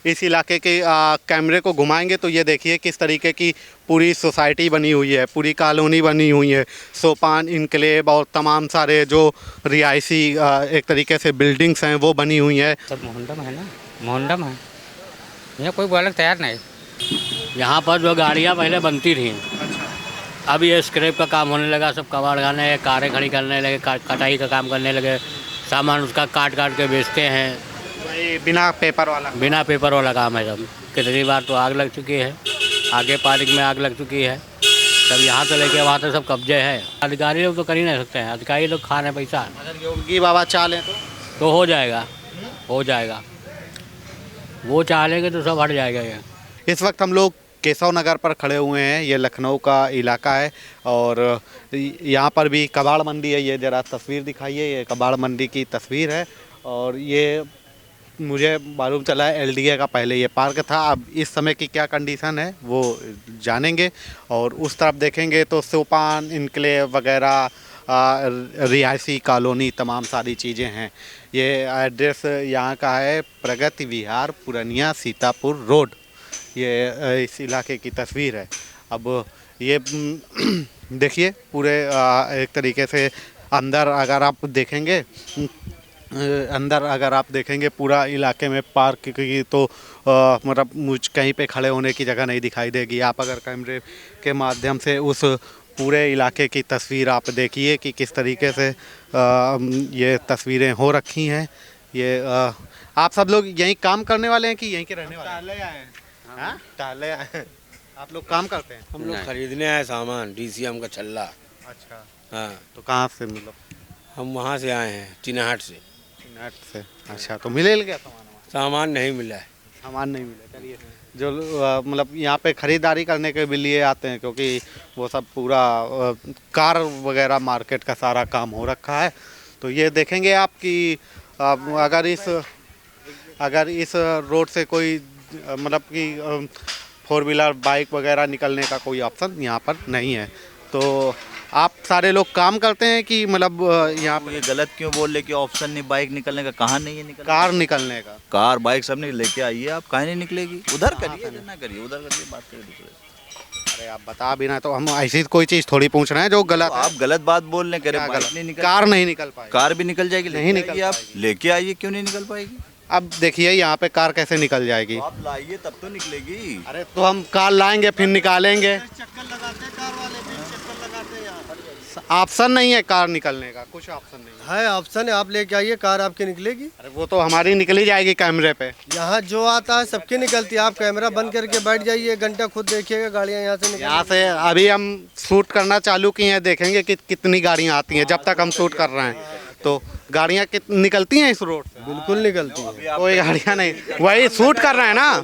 इस इलाके के कैमरे को घुमाएंगे तो ये देखिए किस तरीके की पूरी सोसाइटी बनी हुई है, पूरी कॉलोनी बनी हुई है। सोपान इनक्लेव और तमाम सारे जो रिहायशी एक तरीके से बिल्डिंग्स हैं वो बनी हुई हैं। सब मोहंडम है ना, मोहंडम है, यहाँ कोई बोलने तैयार नहीं। यहाँ पर जो गाड़ियाँ पहले बनती थी, अब ये स्क्रैप का काम होने लगा, सब कबाड़ खाने, कारें खड़ी करने लगे, कटाई का काम करने लगे, सामान उसका काट काट के बेचते हैं। वही बिना पेपर वाला काम है सब। कितनी बार तो आग लग चुकी है, आगे पार्क में आग लग चुकी है, सब यहाँ से लेके वहाँ तक सब कब्जे है। अधिकारी लोग तो कर ही नहीं सकते हैं, अधिकारी लोग खा रहे पैसा। अगर योगी बाबा चाह लें तो हो जाएगा, वो चाह लेंगे तो सब हट जाएगा। ये इस वक्त हम लोग केशव नगर पर खड़े हुए हैं। ये लखनऊ का इलाका है और यहाँ पर भी कबाड़ मंडी है। ये ज़रा तस्वीर दिखाइए, ये कबाड़ मंडी की तस्वीर है और ये मुझे मालूम चला है एलडीए का पहले ये पार्क था। अब इस समय की क्या कंडीशन है वो जानेंगे और उस तरफ देखेंगे तो सोपान इनक्लेव वगैरह रिहायशी कॉलोनी तमाम सारी चीज़ें हैं। ये एड्रेस यहाँ का है प्रगति विहार पुरनिया सीतापुर रोड। ये इस इलाके की तस्वीर है। अब ये देखिए पूरे एक तरीके से अंदर अगर आप देखेंगे पूरा इलाके में पार्क की तो मतलब मुझ कहीं पे खड़े होने की जगह नहीं दिखाई देगी। आप अगर कैमरे के माध्यम से उस पूरे इलाके की तस्वीर आप देखिए कि किस तरीके से ये तस्वीरें हो रखी हैं। ये आप सब लोग यहीं काम करने वाले हैं कि यहीं के रहने वाले हैं? टाले आए। आप लोग काम करते हैं? हम लोग खरीदने आए सामान, डीसीएम का छल्ला। अच्छा, हाँ, तो कहाँ से मतलब? हम वहाँ से आए हैं, चिनाहट से। नेट से। अच्छा, तो मिले क्या सामान नहीं मिला है। सामान नहीं मिला। चलिए जो मतलब यहाँ पे ख़रीदारी करने के भी लिए आते हैं क्योंकि वो सब पूरा कार वगैरह मार्केट का सारा काम हो रखा है। तो ये देखेंगे आप कि अगर इस रोड से कोई मतलब कि 4 व्हीलर बाइक वगैरह निकलने का कोई ऑप्शन यहाँ पर नहीं है। तो आप सारे लोग काम करते हैं कि मतलब यहाँ पर? ये गलत क्यों बोल रहे कि ऑप्शन नहीं बाइक निकलने का? कहाँ नहीं है निकलने? कार निकलने का? कार बाइक सब ने लेके आइए, आप काहे नहीं निकलेगी? उधर करिए, इधर ना करिए, उधर करिए, बात करिए दूसरे से। अरे आप बता भी ना, तो हम ऐसी कोई चीज़ थोड़ी पूछ रहे हैं जो गलत तो है। आप गलत बात बोल रहे हैं, क्या बाइक गलत? नहीं निकल, कार नहीं निकल पाएगी? कार भी निकल जाएगी, नहीं लेके निकल आइए, आप पाएगी। लेके आइए, क्यों नहीं निकल पाएगी? अब देखिए यहाँ पे कार कैसे निकल जाएगी? तो आप लाइए तब तो निकलेगी। अरे तो हम कार लाएंगे फिर निकालेंगे। चक्कर लगाते हैं कार वाले भी, चक्कर लगाते हैं यहाँ। ऑप्शन नहीं है कार निकलने का? कुछ ऑप्शन नहीं है ऑप्शन है, आप लेके आइए, कार आपकी निकलेगी। अरे वो तो हमारी निकली जाएगी कैमरे पे। यहाँ जो आता है सबकी निकलती है। आप कैमरा बंद करके बैठ जाइए, 1 घंटा खुद देखिएगा, गाड़ियाँ यहाँ से यहाँ से अभी हम शूट करना चालू किए हैं, देखेंगे कि कितनी गाड़ियाँ आती हैं। जब तक हम शूट कर रहे हैं तो गाड़ियाँ निकलती हैं इस रोड से? बिल्कुल निकलती है। कोई गाड़ियाँ नहीं, वही शूट कर रहे हैं ना,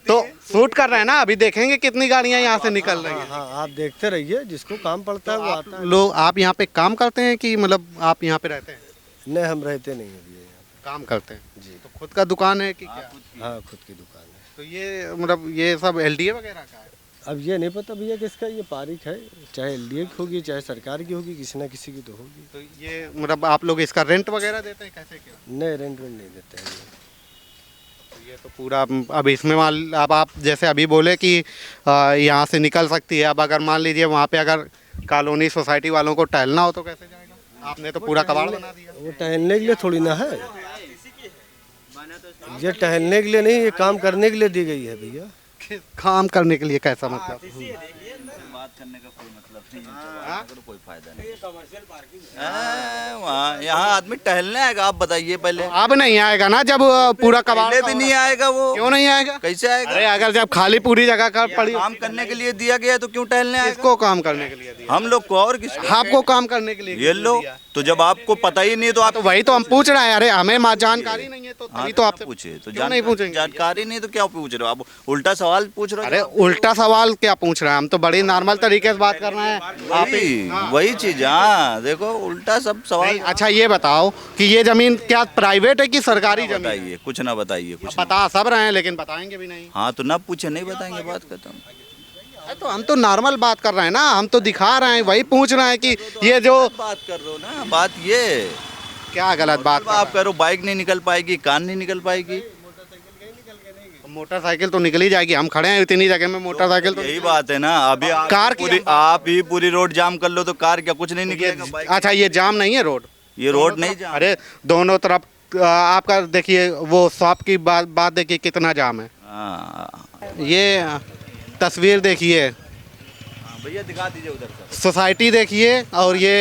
तो शूट कर रहे हैं ना, अभी देखेंगे कितनी गाड़ियाँ यहाँ से निकल रही हैं। हाँ, आप देखते रहिए, जिसको काम पड़ता है वो आता है। लोग आप यहाँ पे काम करते हैं कि मतलब आप यहाँ पे रहते हैं? नहीं, हम रहते नहीं अभी यहाँ। काम करते हैं जी। तो खुद का दुकान है कि क्या? हाँ, खुद की दुकान है। तो ये मतलब ये सब एलडीए वगैरह का है? अब ये नहीं पता भैया किसका ये पारिक है, चाहे एलडीए की होगी चाहे सरकार की होगी, किसी ना किसी की तो होगी। तो ये मतलब आप लोग इसका रेंट वगैरह देते हैं कैसे क्या? नहीं, रेंट वेंट नहीं देते हैं। तो ये तो पूरा अब इसमें अब आप जैसे अभी बोले कि यहाँ से निकल सकती है। अब अगर मान लीजिए वहाँ पे अगर कॉलोनी सोसाइटी वालों को टहलना हो तो कैसे जाएगा? आपने तो पूरा कबाड़ बना दिया। वो टहलने के लिए थोड़ी ना है, ये टहलने के लिए नहीं, ये काम करने के लिए दी गई है भैया। काम करने के लिए कैसा मतलब? बात करने का कोई मतलब नहीं है, तो कोई फायदा नहीं। वहाँ यहाँ आदमी टहलने आएगा, आप बताइए पहले। अब नहीं आएगा ना जब पूरा कबाड़ पहले भी नहीं आएगा वो। क्यों नहीं आएगा? कैसे आएगा? अरे अगर जब खाली पूरी जगह का पड़ी, काम करने के लिए दिया गया तो क्यों टहलने आएगा? किसको काम करने के लिए दिया? हम लोग को और किसको? आपको काम करने के लिए ये लो, तो जब आपको पता ही नहीं तो आप तो वही तो हम पूछ रहे हैं। अरे हमें जानकारी नहीं है तो तभी तो आपसे पूछे। तो क्यों नहीं पूछेंगे? जानकारी नहीं तो क्या पूछ रहे हो आप? उल्टा सवाल पूछ रहे हो। अरे उल्टा सवाल क्या पूछ रहे हैं? हम तो बड़ी नॉर्मल तरीके से बात कर रहे हैं। आप वही चीज। हाँ, देखो उल्टा सब सवाल। अच्छा ये बताओ कि ये जमीन क्या प्राइवेट है कि सरकारी जमीन? बताइए, कुछ ना बताइए, कुछ बता सब रहे हैं लेकिन बताएंगे भी नहीं। हाँ, तो ना पूछे, नहीं बताएंगे, बात खत्म। तो हम तो नॉर्मल बात कर रहे हैं ना, हम तो दिखा रहे हैं, वही पूछ रहे हैं कि ये जो बात कर रहे हो ना, बात ये क्या गलत बात आप करो, बाइक नहीं निकल पाएगी, कार नहीं निकल पाएगी। मोटरसाइकिल तो निकल ही जाएगी, हम खड़े हैं इतनी जगह में, मोटरसाइकिल तो यही बात है ना। अभी कार आप ही पूरी रोड जाम कर लो तो कार क्या कुछ नहीं निकलेगा बाइक। अच्छा ये जाम नहीं है रोड, ये रोड नहीं जाम। अरे दोनों तरफ आपका देखिए वो शॉप की बात देखिए कितना जाम है। ये तस्वीर देखिए, भैया दिखा दीजिए उधर से। सोसाइटी देखिए, और ये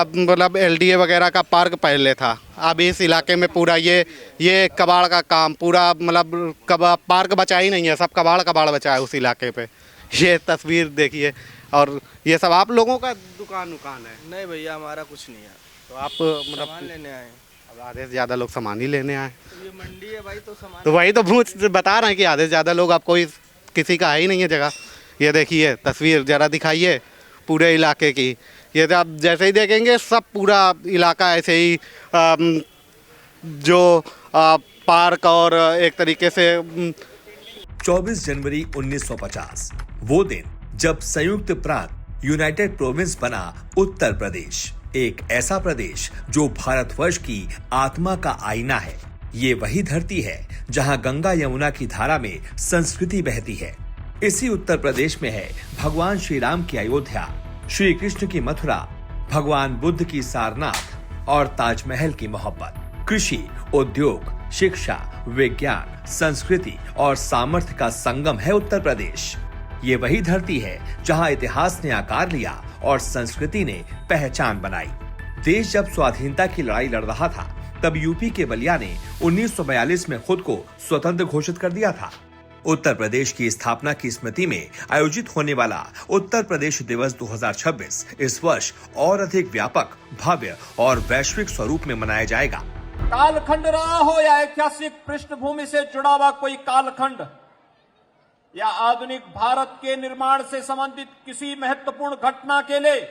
मतलब एलडीए वगैरह का पार्क पहले था, अब इस इलाके में पूरा ये कबाड़ का काम पूरा, मतलब पार्क बचा ही नहीं है, सब कबाड़ बचा है उस इलाके पे। ये तस्वीर देखिए, और ये सब आप लोगों का दुकान है? नहीं भैया हमारा कुछ नहीं है। तो आप मतलब सामान लेने आए। अब आधे से ज़्यादा लोग सामान ही लेने आए, तो ये मंडी है भाई, तो सामान तो वही तो बता रहे हैं कि आधे से ज़्यादा लोग, अब कोई किसी का है ही नहीं है जगह। ये देखिए तस्वीर ज़रा दिखाइए पूरे इलाके की, ये तो आप जैसे ही देखेंगे सब पूरा इलाका ऐसे ही जो पार्क और एक तरीके से 24 जनवरी 1950 वो दिन जब संयुक्त प्रांत यूनाइटेड प्रोविंस बना उत्तर प्रदेश, एक ऐसा प्रदेश जो भारतवर्ष की आत्मा का आईना है। ये वही धरती है जहां गंगा यमुना की धारा में संस्कृति बहती है। इसी उत्तर प्रदेश में है भगवान श्री राम की अयोध्या, श्री कृष्ण की मथुरा, भगवान बुद्ध की सारनाथ और ताजमहल की मोहब्बत। कृषि, उद्योग, शिक्षा, विज्ञान, संस्कृति और सामर्थ्य का संगम है उत्तर प्रदेश। ये वही धरती है जहां इतिहास ने आकार लिया और संस्कृति ने पहचान बनाई। देश जब स्वाधीनता की लड़ाई लड़ रहा था, तब यूपी के बलिया ने 1942 में खुद को स्वतंत्र घोषित कर दिया था। उत्तर प्रदेश की स्थापना की स्मृति में आयोजित होने वाला उत्तर प्रदेश दिवस 2026 इस वर्ष और अधिक व्यापक, भव्य और वैश्विक स्वरूप में मनाया जाएगा। कालखंड रहा हो या ऐतिहासिक पृष्ठभूमि से जुड़ा हुआ कोई कालखंड, या आधुनिक भारत के निर्माण से संबंधित किसी महत्वपूर्ण घटना के लिए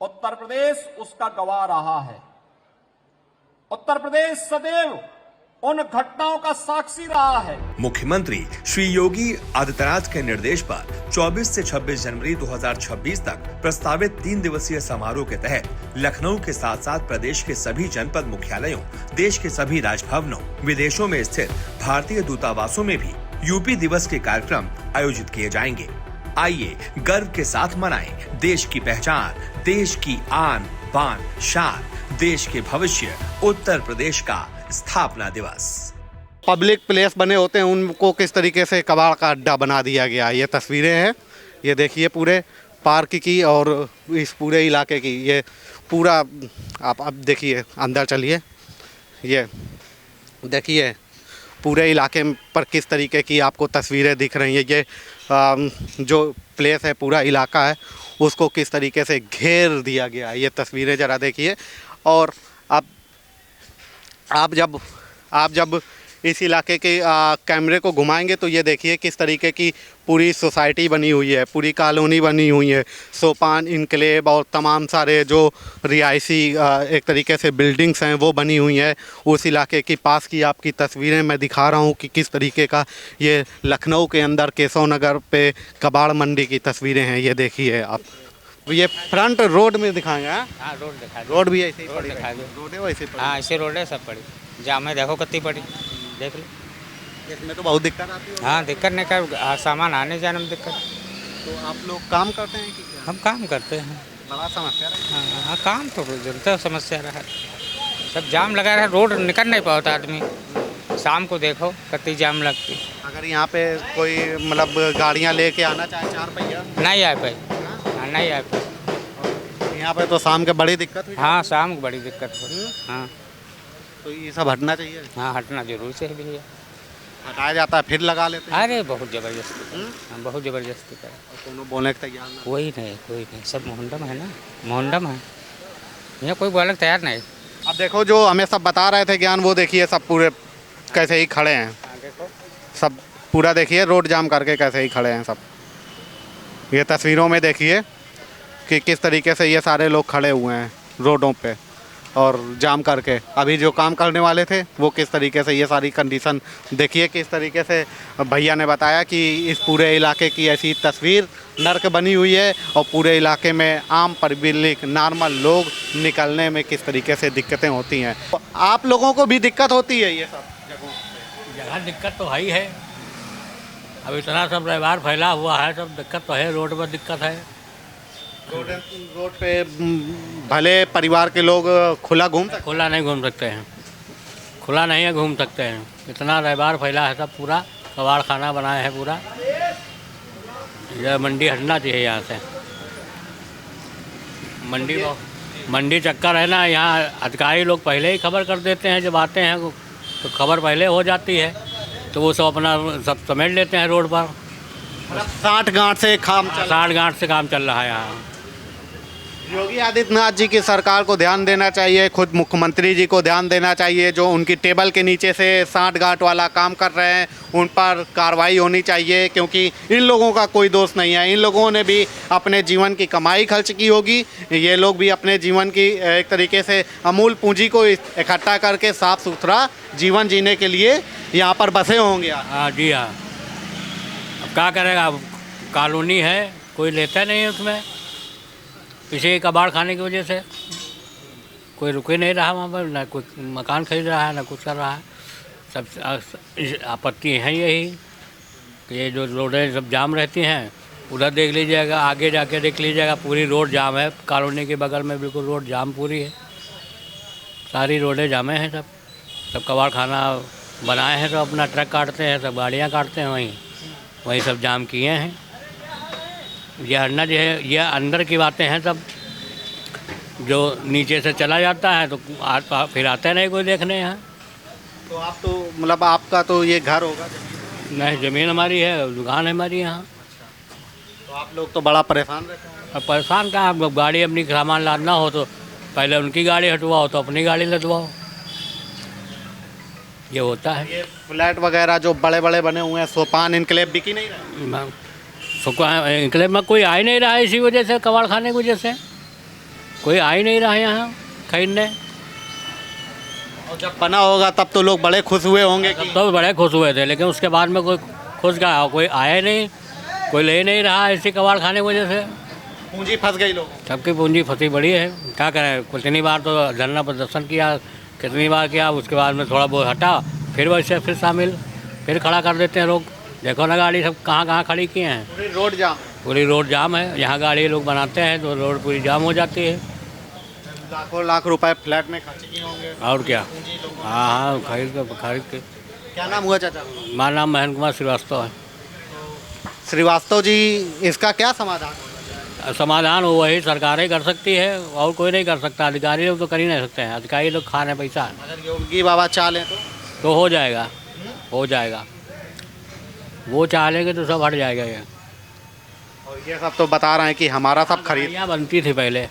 उत्तर प्रदेश उसका गवाह रहा है। उत्तर प्रदेश सदैव उन घटनाओं का साक्षी रहा है। मुख्यमंत्री श्री योगी आदित्यनाथ के निर्देश पर 24 से 26 जनवरी 2026 तक प्रस्तावित 3 दिवसीय समारोह के तहत लखनऊ के साथ साथ प्रदेश के सभी जनपद मुख्यालयों, देश के सभी राजभवनों, विदेशों में स्थित भारतीय दूतावासों में भी यूपी दिवस के कार्यक्रम आयोजित किए जाएंगे। आइए गर्व के साथ मनाएं देश की पहचान, देश की आन बान शान, देश के भविष्य, उत्तर प्रदेश का स्थापना दिवस। पब्लिक प्लेस बने होते हैं उनको किस तरीके से कबाड़ का अड्डा बना दिया गया। ये तस्वीरें हैं, ये देखिए पूरे पार्क की और इस पूरे इलाके की। ये पूरा आप अब देखिए, अंदर चलिए, ये देखिए पूरे इलाके पर किस तरीके की आपको तस्वीरें दिख रही हैं। ये जो प्लेस है, पूरा इलाका है, उसको किस तरीके से घेर दिया गया है। ये तस्वीरें ज़रा देखिए। और आप जब इस इलाके के कैमरे को घुमाएंगे तो ये देखिए किस तरीके की पूरी सोसाइटी बनी हुई है, पूरी कॉलोनी बनी हुई है, सोपान, इनक्लेव और तमाम सारे जो रिहायशी एक तरीके से बिल्डिंग्स हैं वो बनी हुई हैं। उस इलाके की पास की आपकी तस्वीरें मैं दिखा रहा हूँ कि किस तरीके का ये लखनऊ के अंदर केशव नगर पे कबाड़ मंडी की तस्वीरें हैं। ये देखिए आप, ये फ्रंट रोड में दिखाएंगे। हाँ रोड दिखा रोड भी ऐसे ही पड़ी दिखा है, दो। रोड है वैसे ही हाँ ऐसे रोड है, सब पड़ी जाम है, देखो कितनी पड़ी, देख लो। इसमें तो बहुत दिक्कत आती है। हाँ दिक्कत नहीं कर, सामान आने जाने में दिक्कत। तो आप लोग काम करते हैं कि क्या? हम काम करते हैं। बड़ा समस्या रही है। हाँ काम तो जनता हो, समस्या रहा, सब जाम लगा रहा, रोड निकल नहीं पाता आदमी। शाम को देखो कितनी जाम लगती। अगर यहाँ पे कोई मतलब गाड़ियाँ लेके आना चाहे 4 पहिया, नहीं आ पाई, हाँ नहीं आ पाई। यहाँ पे तो शाम के बड़ी दिक्कत हुई। हाँ शाम को बड़ी दिक्कत हो। हाँ तो ये सब हटना चाहिए। हाँ हटना जरूर चाहिए भैया। हटाया जाता है फिर लगा लेते हैं। अरे बहुत ज़बरदस्ती, हाँ बहुत ज़बरदस्ती कर, दोनों बोलने के तैयार ना। कोई नहीं, सब मोहंडम है ना, मोहंडम है, यहाँ कोई बोलने को तैयार नहीं। अब देखो जो हमें सब बता रहे थे ज्ञान, वो देखिए सब पूरे कैसे ही खड़े हैं। देखो सब पूरा देखिए रोड जाम करके कैसे ही खड़े हैं सब। ये तस्वीरों में देखिए कि किस तरीके से ये सारे लोग खड़े हुए हैं रोडों पे और जाम करके। अभी जो काम करने वाले थे वो किस तरीके से, ये सारी कंडीशन देखिए किस तरीके से भैया ने बताया कि इस पूरे इलाके की ऐसी तस्वीर नर्क बनी हुई है और पूरे इलाके में आम पब्लिक नॉर्मल लोग निकलने में किस तरीके से दिक्कतें होती हैं। आप लोगों को भी दिक्कत होती है ये सब जगहों पे? यहाँ दिक्कत तो है ही है। अब इतना सब व्यवहार फैला हुआ है, सब दिक्कत तो है, रोड पर दिक्कत है। रोड पे भले परिवार के लोग खुला घूम सकते खुला नहीं घूम सकते हैं, खुला नहीं है घूम सकते हैं। इतना व्यवहार फैला है, सब पूरा कबाड़ खाना बनाया है पूरा। यह मंडी हटना चाहिए यहाँ से। मंडी चक्कर है ना, यहाँ अधिकारी लोग पहले ही खबर कर देते हैं, जब आते हैं तो खबर पहले हो जाती है, तो वो सब अपना सब समेट लेते हैं रोड पर। 60 गांठ से काम चल 60 गांठ से काम चल रहा है यहाँ। योगी आदित्यनाथ जी की सरकार को ध्यान देना चाहिए, खुद मुख्यमंत्री जी को ध्यान देना चाहिए, जो उनकी टेबल के नीचे से 60 गांठ वाला काम कर रहे हैं उन पर कार्रवाई होनी चाहिए, क्योंकि इन लोगों का कोई दोष नहीं है। इन लोगों ने भी अपने जीवन की कमाई खर्च की होगी, ये लोग भी अपने जीवन की एक तरीके से अमूल पूंजी को इकट्ठा करके साफ सुथरा जीवन जीने के लिए यहाँ पर बसे होंगे। हाँ जी हाँ, अब क्या करेगा, अब कॉलोनी है, कोई लेता नहीं है उसमें, पीछे कबाड़ खाने की वजह से कोई रुक ही नहीं रहा वहाँ पर, ना कोई मकान खरीद रहा है, ना कुछ कर रहा है। सब आपत्ति है यही कि ये जो रोडें सब जाम रहती हैं, उधर देख लीजिएगा, आगे जाके देख लीजिएगा, पूरी रोड जाम है। कॉलोनी के बगल में बिल्कुल रोड जाम पूरी है, सारी रोडें जामे हैं। सब कबाड़ खाना बनाए हैं, तो अपना ट्रक काटते हैं, सब गाड़ियाँ काटते हैं, वहीं सब जाम किए हैं। ये हटना जो है, ये अंदर की बातें हैं सब। जो नीचे से चला जाता है तो फिर आता नहीं कोई देखने यहाँ। तो आप तो मतलब आपका तो ये घर होगा? नहीं, ज़मीन हमारी है, दुकान है हमारी यहाँ। तो आप लोग तो बड़ा परेशान रहते हैं। अब परेशान कहाँ, अब गाड़ी अपनी सामान लादना हो तो पहले उनकी गाड़ी हटवाओ, तो अपनी गाड़ी लदवाओ, ये होता है। ये फ्लैट वगैरह जो बड़े बड़े बने हुए हैं, सोपान इनक्लेव बिकी नहीं रहा? इनक्लेव में कोई आ ही नहीं रहा है, इसी वजह से, कबाड़ खाने की वजह से कोई आ ही नहीं रहा है यहाँ खरीदने। और जब बना होगा तब तो लोग बड़े खुश हुए होंगे कि तो बड़े खुश हुए थे, लेकिन उसके बाद में कोई खुश गया, कोई आया नहीं, कोई ले नहीं रहा है, इसी कबाड़ खाने की वजह से पूंजी फंस गई लोग। सबकी पूंजी फंसी बड़ी है। क्या करें, कितनी बार तो धरना प्रदर्शन किया, कितनी बार किया, उसके बाद में थोड़ा बहुत हटा, फिर वैसे फिर शामिल, फिर खड़ा कर देते हैं लोग। देखो ना गाड़ी सब कहाँ कहाँ खड़ी किए हैं, पूरी रोड जाम है। यहाँ गाड़ी लोग बनाते हैं तो रोड पूरी जाम हो जाती है। लाखों लाख रुपए फ्लैट में खर्च किए होंगे। और क्या, हाँ खरीद के। क्या नाम हुआ चाचा? हमारा नाम महेंद्र कुमार श्रीवास्तव है। श्रीवास्तव जी, इसका क्या समाधान? समाधान वही सरकारें कर सकती है, और कोई नहीं कर सकता। अधिकारी लोग तो कर ही नहीं सकते हैं, अधिकारी लोग खा रहे पैसा। अगर योगी बाबा चाह लें तो हो जाएगा, हो जाएगा। वो चाह लेंगे तो सब हट जाएगा ये। और ये सब तो बता रहे हैं कि हमारा सब खरीद। गाड़ियाँ बनती थी पहले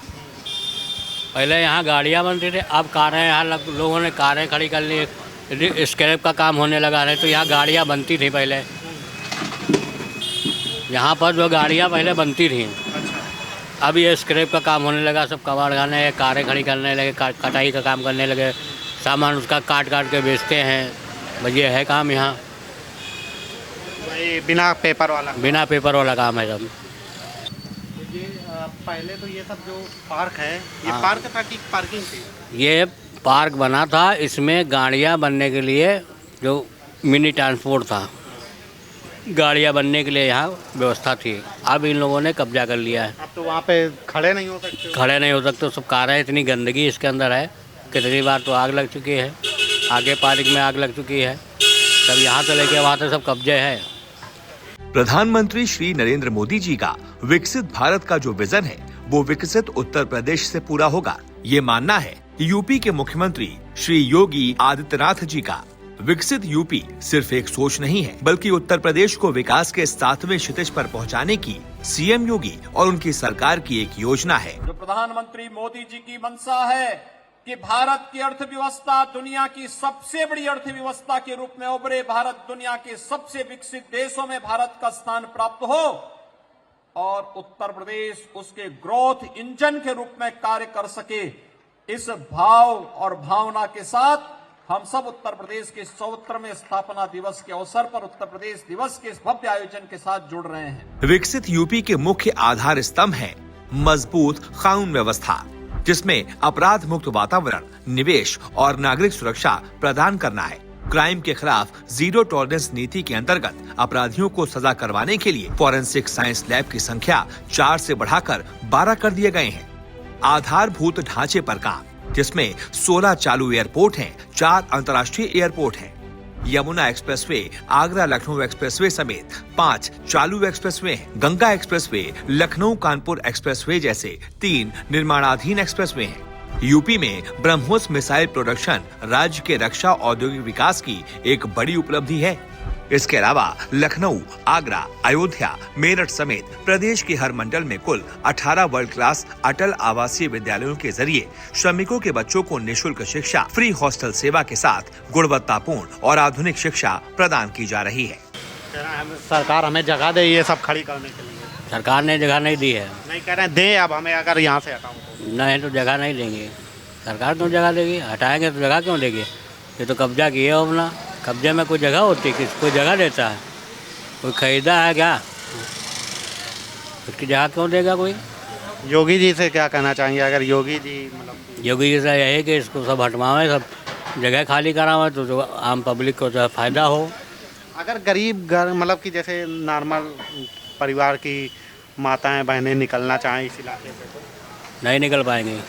यहाँ गाड़ियाँ बनती थी, अब कारें यहाँ लोगों ने कारें खड़ी कर ली, स्क्रैप का काम होने लगा है। तो यहाँ गाड़ियाँ बनती थी पहले, यहाँ पर जो गाड़ियाँ पहले बनती थी, अब ये स्क्रैप का काम होने लगा, सब कबाड़ खाने, कारें खड़ी करने लगे, कटाई का काम करने लगे, सामान उसका काट के बेचते हैं। बस ये है काम यहाँ, बिना पेपर वाला काम है सब। ये पहले तो ये सब जो पार्क है, ये पार्क था कि पार्किंग थी? ये पार्क बना था, इसमें गाड़ियाँ बनने के लिए जो मिनी ट्रांसपोर्ट था, गाड़ियाँ बनने के लिए यहाँ व्यवस्था थी। अब इन लोगों ने कब्जा कर लिया है। अब तो वहाँ पे खड़े नहीं हो सकते। सब कारें, इतनी गंदगी इसके अंदर है, कितनी बार तो आग लग चुकी है, आगे पार्क में आग लग चुकी है। सब यहाँ से लेके वहाँ तक सब कब्जे है। प्रधानमंत्री श्री नरेंद्र मोदी जी का विकसित भारत का जो विजन है, वो विकसित उत्तर प्रदेश से पूरा होगा। ये मानना है यूपी के मुख्यमंत्री श्री योगी आदित्यनाथ जी का। विकसित यूपी सिर्फ एक सोच नहीं है, बल्कि उत्तर प्रदेश को विकास के 7वें क्षितिज पर पहुंचाने की सीएम योगी और उनकी सरकार की एक योजना है। जो प्रधानमंत्री मोदी जी की मंशा है कि भारत की अर्थव्यवस्था दुनिया की सबसे बड़ी अर्थव्यवस्था के रूप में उभरे, भारत दुनिया के सबसे विकसित देशों में भारत का स्थान प्राप्त हो, और उत्तर प्रदेश उसके ग्रोथ इंजन के रूप में कार्य कर सके। इस भाव और भावना के साथ हम सब उत्तर प्रदेश के 74वें स्थापना दिवस के अवसर पर उत्तर प्रदेश दिवस के इस भव्य आयोजन के साथ जुड़ रहे हैं। विकसित यूपी के मुख्य आधार स्तंभ है मजबूत कानून व्यवस्था, जिसमें अपराध मुक्त वातावरण, निवेश और नागरिक सुरक्षा प्रदान करना है। क्राइम के खिलाफ जीरो टॉलरेंस नीति के अंतर्गत अपराधियों को सजा करवाने के लिए फॉरेंसिक साइंस लैब की संख्या 4 से बढ़ाकर 12 कर दिए गए हैं। आधारभूत ढांचे पर काम, जिसमें 16 चालू एयरपोर्ट हैं, 4 अंतर्राष्ट्रीय एयरपोर्ट हैं। यमुना एक्सप्रेसवे, आगरा लखनऊ एक्सप्रेसवे समेत 5 चालू एक्सप्रेसवे हैं। गंगा एक्सप्रेसवे, लखनऊ कानपुर एक्सप्रेसवे जैसे 3 निर्माणाधीन एक्सप्रेसवे हैं। यूपी में ब्रह्मोस मिसाइल प्रोडक्शन राज्य के रक्षा औद्योगिक विकास की एक बड़ी उपलब्धि है। इसके अलावा लखनऊ, आगरा, अयोध्या, मेरठ समेत प्रदेश के हर मंडल में कुल 18 वर्ल्ड क्लास अटल आवासीय विद्यालयों के जरिए श्रमिकों के बच्चों को निःशुल्क शिक्षा, फ्री हॉस्टल सेवा के साथ गुणवत्तापूर्ण और आधुनिक शिक्षा प्रदान की जा रही है। सरकार हमें जगह दे ये सब खड़ी करने के लिए। सरकार ने जगह नहीं दी है। नहीं कह रहे हैं दें, अब हमें अगर यहाँ से हटाओ तो। नहीं तो जगह नहीं देंगे। सरकार क्यों जगह देगी? हटाएंगे तो जगह क्यों देगी? ये तो कब्जा किए हो अपना। कब्जे में कोई जगह होती है? कोई जगह देता है? कोई खरीदा है क्या? उसकी जगह क्यों देगा कोई? योगी जी से क्या कहना चाहेंगे? अगर योगी जी मतलब योगी जी से यही कि इसको सब हटवाएं, सब जगह खाली करावें तो जो आम पब्लिक को जो फ़ायदा हो। अगर गरीब घर मतलब कि जैसे नॉर्मल परिवार की माताएं बहनें निकलना चाहें इस इलाके से तो नहीं निकल पाएंगे।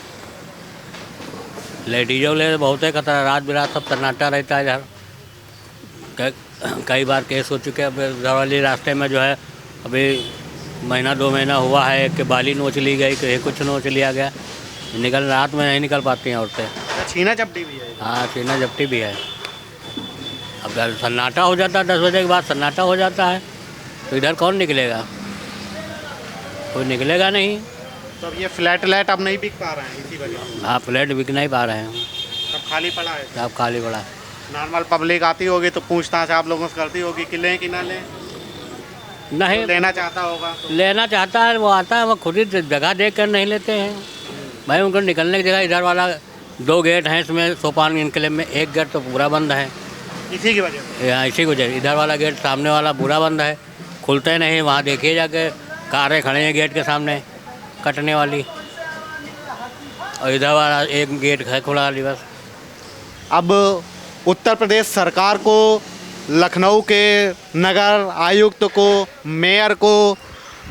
लेडीजों ले बहुत ही खतरा, रात बिरात सब सन्नाटा रहता है इधर। कई बार केस हो चुके हैं। अब इधर वाली रास्ते में जो है अभी महीना 2 महीना हुआ है कि बाली नोच ली गई, कि कुछ नोच लिया गया। निकल रात में नहीं निकल पाती हैं औरतें। छीना झपटी भी है। हाँ, छीना झपटी भी है। अब सन्नाटा हो जाता है, 10 बजे के बाद सन्नाटा हो जाता है, तो इधर कौन निकलेगा? कोई निकलेगा नहीं। तो अब ये फ्लैट अब नहीं बिक पा रहे हैं इसी वजह से। हाँ, फ्लैट बिक नहीं पा रहे हैं। सब खाली पड़ा है। सब खाली पड़ा है। नॉर्मल पब्लिक आती होगी तो पूछताछ आप लोगों से करती होगी कि लें कि ना लें? नहीं तो लेना चाहता होगा तो। लेना चाहता है, वो आता है, वो खुद ही जगह देख कर नहीं लेते हैं भाई। उनको निकलने की जगह इधर वाला 2 गेट हैं इसमें, सोपान इनकलेव में। 1 गेट तो पूरा बंद है इसी की वजह से। यहाँ इसी वजह। इधर वाला गेट सामने वाला पूरा बंद है, खुलते नहीं। वहाँ देखिए जाके कारें खड़े हैं गेट के सामने कटने वाली, और इधर वाला 1 गेट है खुला वाली बस। अब उत्तर प्रदेश सरकार को, लखनऊ के नगर आयुक्त को, मेयर को,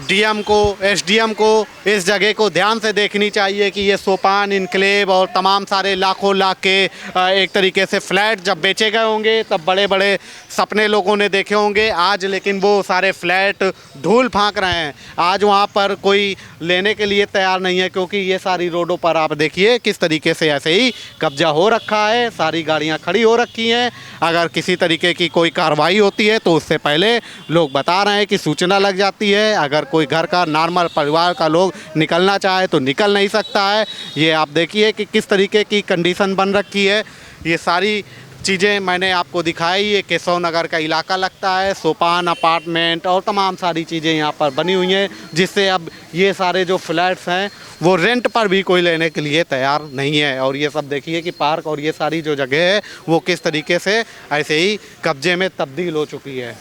डीएम को, एसडीएम को इस जगह को ध्यान से देखनी चाहिए कि ये सोपान इनक्लेव और तमाम सारे लाखों लाख के एक तरीके से फ्लैट जब बेचे गए होंगे तब बड़े बड़े सपने लोगों ने देखे होंगे आज, लेकिन वो सारे फ्लैट धूल फांक रहे हैं। आज वहाँ पर कोई लेने के लिए तैयार नहीं है, क्योंकि ये सारी रोडों पर आप देखिए किस तरीके से ऐसे ही कब्जा हो रखा है। सारी गाड़ियाँ खड़ी हो रखी हैं। अगर किसी तरीके की कोई कार्रवाई होती है तो उससे पहले लोग बता रहे हैं कि सूचना लग जाती है। अगर कोई घर का नॉर्मल परिवार का लोग निकलना चाहे तो निकल नहीं सकता है। ये आप देखिए कि किस तरीके की कंडीशन बन रखी है। ये सारी चीज़ें मैंने आपको दिखाई। ये केशव नगर का इलाका लगता है। सोपान अपार्टमेंट और तमाम सारी चीज़ें यहाँ पर बनी हुई हैं, जिससे अब ये सारे जो फ्लैट्स हैं वो रेंट पर भी कोई लेने के लिए तैयार नहीं है। और ये सब देखिए कि पार्क और ये सारी जो जगह है वो किस तरीके से ऐसे ही कब्जे में तब्दील हो चुकी है।